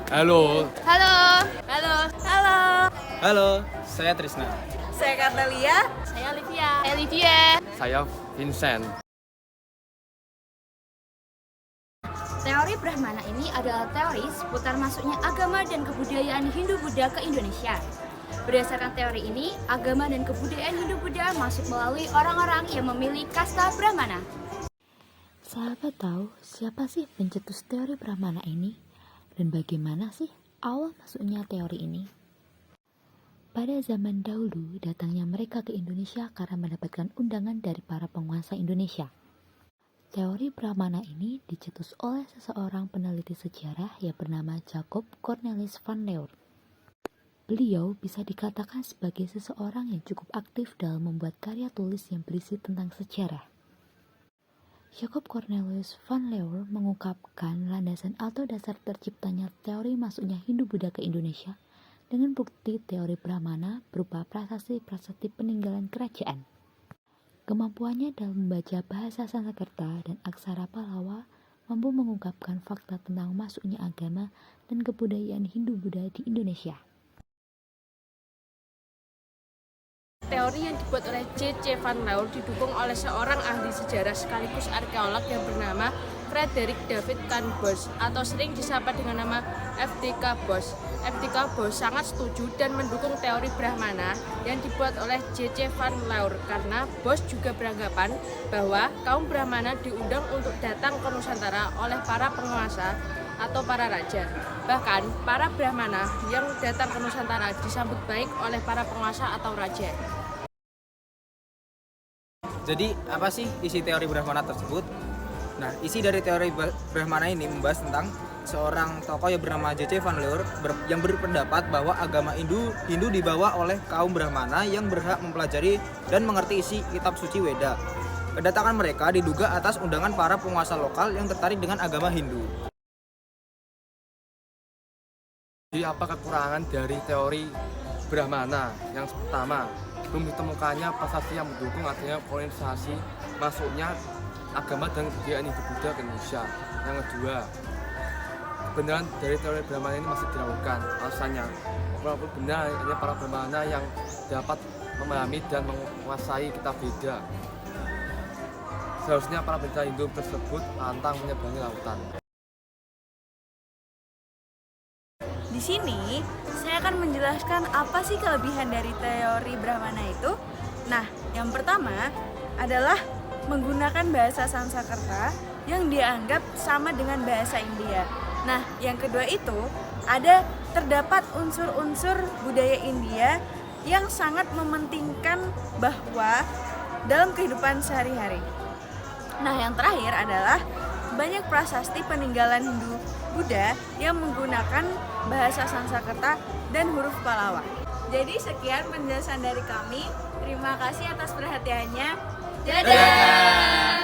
Halo. Halo. Halo. Halo. Halo, saya Trisna. Saya Kartelia. Saya Olivia. Olivia. Saya Vincent. Teori Brahmana ini adalah teori seputar masuknya agama dan kebudayaan Hindu-Buddha ke Indonesia. Berdasarkan teori ini, agama dan kebudayaan Hindu-Buddha masuk melalui orang-orang yang memilih kasta Brahmana. Sahabat tahu siapa sih pencetus teori Brahmana ini? Dan bagaimana sih awal masuknya teori ini? Pada zaman dahulu, datangnya mereka ke Indonesia karena mendapatkan undangan dari para penguasa Indonesia. Teori Brahmana ini dicetus oleh seseorang peneliti sejarah yang bernama Jacob Cornelis van Leur. Beliau bisa dikatakan sebagai seseorang yang cukup aktif dalam membuat karya tulis yang berisi tentang sejarah. Jacob Cornelis van Leur mengungkapkan landasan atau dasar terciptanya teori masuknya Hindu-Buddha ke Indonesia dengan bukti teori Brahmana berupa prasasti-prasasti peninggalan kerajaan. Kemampuannya dalam membaca bahasa Sanskerta dan aksara Pallawa mampu mengungkapkan fakta tentang masuknya agama dan kebudayaan Hindu-Buddha di Indonesia. Teori yang dibuat oleh J.C. van Leur didukung oleh seorang ahli sejarah sekaligus arkeolog yang bernama Frederik David Can Bos atau sering disapa dengan nama F.D.K. Bos. F.D.K. Bos sangat setuju dan mendukung teori Brahmana yang dibuat oleh J.C. van Leur karena Bos juga beranggapan bahwa kaum Brahmana diundang untuk datang ke Nusantara oleh para penguasa atau para raja. Bahkan para Brahmana yang datang ke Nusantara disambut baik oleh para penguasa atau raja. Jadi, apa sih isi teori Brahmana tersebut? Nah, isi dari teori Brahmana ini membahas tentang seorang tokoh yang bernama J.C. van Leur yang berpendapat bahwa agama Hindu dibawa oleh kaum Brahmana yang berhak mempelajari dan mengerti isi kitab suci Weda. Kedatangan mereka diduga atas undangan para penguasa lokal yang tertarik dengan agama Hindu. Jadi apa kekurangan dari teori Brahmana? Yang pertama, belum ditemukannya prasasti yang mendukung adanya kolonisasi masuknya agama dan kebudayaan Hindu-Buddha ke Indonesia. Yang kedua, kebenaran dari teori Brahmana ini masih diragukan. Alasannya, walaupun benar hanya para Brahmana yang dapat memahami dan menguasai kitab Veda. Seharusnya para pendeta Hindu tersebut pantang menyeberangi lautan. Di sini, saya akan menjelaskan apa sih kelebihan dari teori Brahmana itu. Nah, yang pertama adalah menggunakan bahasa Sanskerta yang dianggap sama dengan bahasa India. Nah, yang kedua itu terdapat unsur-unsur budaya India yang sangat mementingkan bahwa dalam kehidupan sehari-hari. Nah, yang terakhir adalah banyak prasasti peninggalan Hindu-Buddha yang menggunakan bahasa Sanskerta dan huruf Pallawa. Jadi sekian penjelasan dari kami. Terima kasih atas perhatiannya. Dadah!